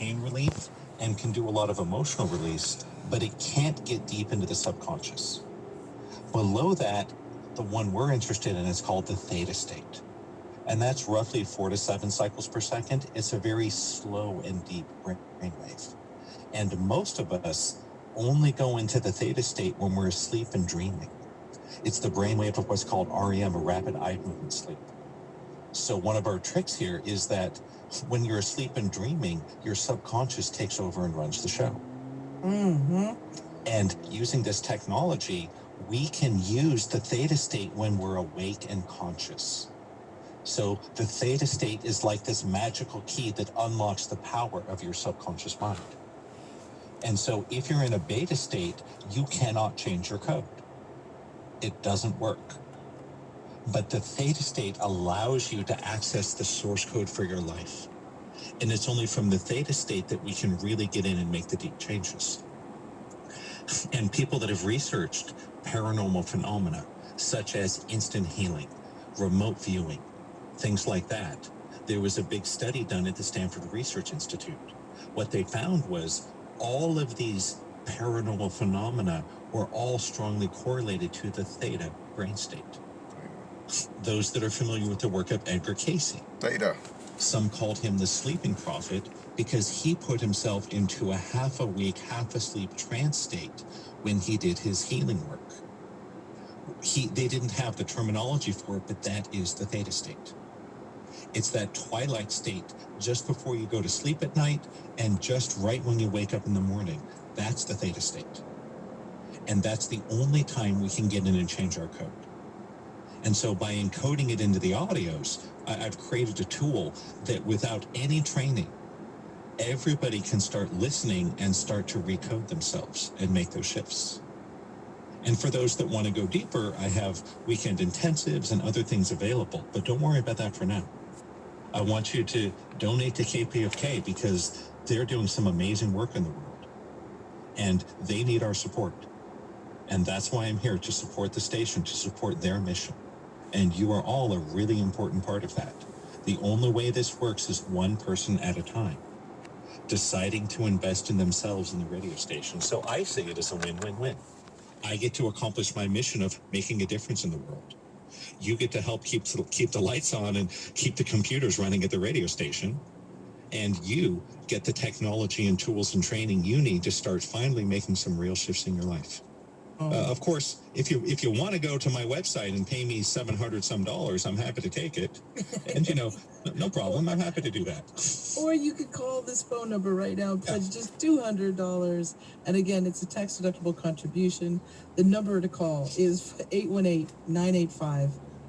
pain relief and can do a lot of emotional release, but it can't get deep into the subconscious. Below that, the one we're interested in is called the theta state. And that's roughly 4 to 7 cycles per second. It's a very slow and deep brainwave. And most of us only go into the theta state when we're asleep and dreaming. It's the brainwave of what's called REM, or rapid eye movement sleep. So one of our tricks here is that when you're asleep and dreaming, your subconscious takes over and runs the show. Mm-hmm. And using this technology, we can use the theta state when we're awake and conscious. So the theta state is like this magical key that unlocks the power of your subconscious mind. And so if you're in a beta state, you cannot change your code. It doesn't work. But the theta state allows you to access the source code for your life. And it's only from the theta state that we can really get in and make the deep changes. And people that have researched paranormal phenomena, such as instant healing, remote viewing, things like that, there was a big study done at the Stanford Research Institute. What they found was all of these paranormal phenomena were all strongly correlated to the theta brain state. Those that are familiar with the work of Edgar Cayce. Theta. Some called him the sleeping prophet because he put himself into a half awake, half asleep trance state when he did his healing work. They didn't have the terminology for it, but that is the theta state. It's that twilight state just before you go to sleep at night and just right when you wake up in the morning. That's the theta state. And that's the only time we can get in and change our code. And so by encoding it into the audios, I've created a tool that without any training, everybody can start listening and start to recode themselves and make those shifts. And for those that want to go deeper, I have weekend intensives and other things available, but don't worry about that for now. I want you to donate to KPFK because they're doing some amazing work in the world and they need our support. And that's why I'm here, to support the station, to support their mission. And you are all a really important part of that. The only way this works is one person at a time, deciding to invest in themselves in the radio station. So I say it is a win-win-win. I get to accomplish my mission of making a difference in the world. You get to help keep the lights on and keep the computers running at the radio station. And you get the technology and tools and training you need to start finally making some real shifts in your life. Of course, if you want to go to my website and pay me $700 some, I'm happy to take it. And no problem. I'm happy to do that. Or you could call this phone number right now, pledge just $200. And again, it's a tax deductible contribution. The number to call is 818-985-5735,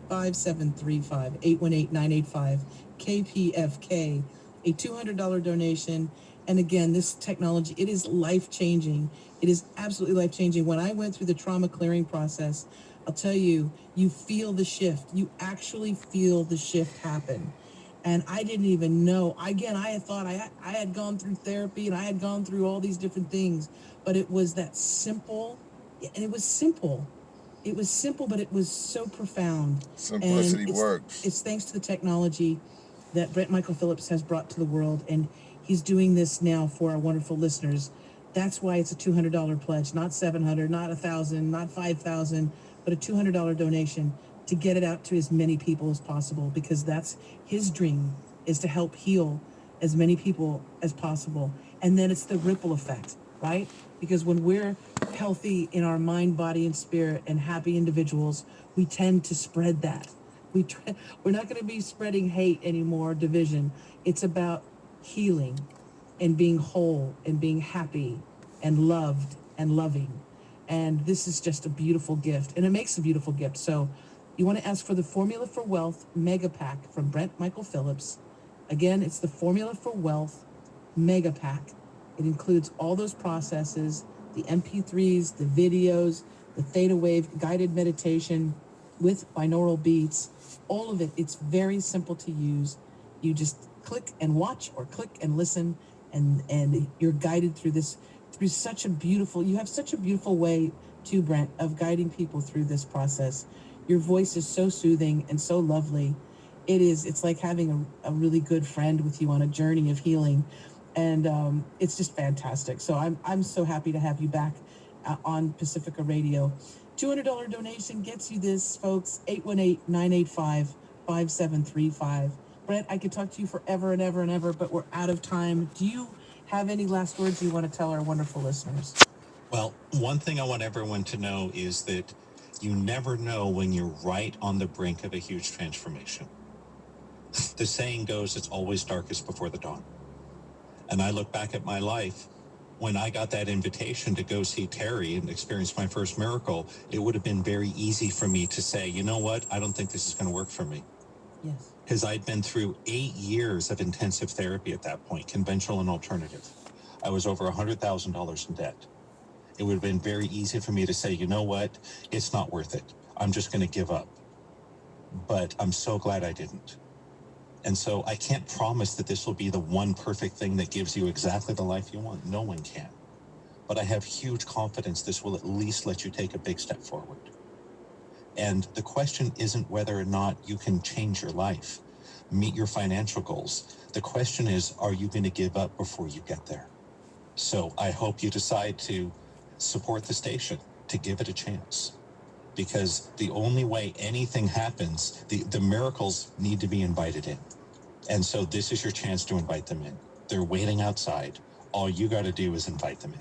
818-985-KPFK, a $200 donation. And again, this technology, it is life-changing. It is absolutely life-changing. When I went through the trauma clearing process, I'll tell you, you feel the shift. You actually feel the shift happen. And I didn't even know. Again, I had thought I had gone through therapy and I had gone through all these different things, but it was that simple, and it was simple. It was simple, but it was so profound. Simplicity works. It's thanks to the technology that Brent Michael Phillips has brought to the world, and he's doing this now for our wonderful listeners. That's why it's a $200 pledge, not $700, not $1,000, not $5,000, but a $200 donation to get it out to as many people as possible, because that's his dream, is to help heal as many people as possible. And then it's the ripple effect, right? Because when we're healthy in our mind, body, and spirit, and happy individuals, we tend to spread that. We're not going to be spreading hate anymore, division. It's about healing and being whole and being happy and loved and loving. And this is just a beautiful gift, and it makes a beautiful gift. So you want to ask for the Formula for Wealth Mega Pack from Brent Michael Phillips. Again, it's the Formula for Wealth Mega Pack. It includes all those processes, the MP3s, the videos, the theta wave guided meditation with binaural beats, all of it. It's very simple to use. You just click and watch, or click and listen, and you're guided through this, through such a beautiful, you have such a beautiful way too, Brent, of guiding people through this process. Your voice is so soothing and so lovely. It's like having a really good friend with you on a journey of healing. and it's just fantastic. So I'm so happy to have you back on Pacifica Radio. $200 donation gets you this, folks. 818-985-5735. Brent, I could talk to you forever and ever and ever, but we're out of time. Do you have any last words you want to tell our wonderful listeners? Well, one thing I want everyone to know is that you never know when you're right on the brink of a huge transformation. The saying goes, it's always darkest before the dawn. And I look back at my life, when I got that invitation to go see Terry and experience my first miracle, it would have been very easy for me to say, you know what, I don't think this is going to work for me. Yes. Because I'd been through 8 years of intensive therapy at that point, conventional and alternative. I was over $100,000 in debt. It would have been very easy for me to say, you know what, it's not worth it. I'm just going to give up. But I'm so glad I didn't. And so I can't promise that this will be the one perfect thing that gives you exactly the life you want. No one can. But I have huge confidence this will at least let you take a big step forward. And the question isn't whether or not you can change your life, meet your financial goals. The question is, are you going to give up before you get there? So I hope you decide to support the station, to give it a chance. Because the only way anything happens, the miracles need to be invited in. And so this is your chance to invite them in. They're waiting outside. All you got to do is invite them in.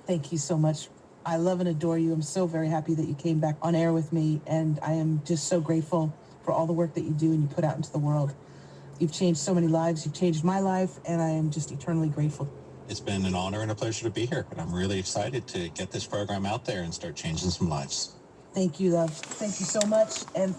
Thank you so much. I love and adore you. I'm so very happy that you came back on air with me, and I am just so grateful for all the work that you do and you put out into the world. You've changed so many lives. You've changed my life, and I am just eternally grateful. It's been an honor and a pleasure to be here, and I'm really excited to get this program out there and start changing some lives. Thank you, love. Thank you so much. And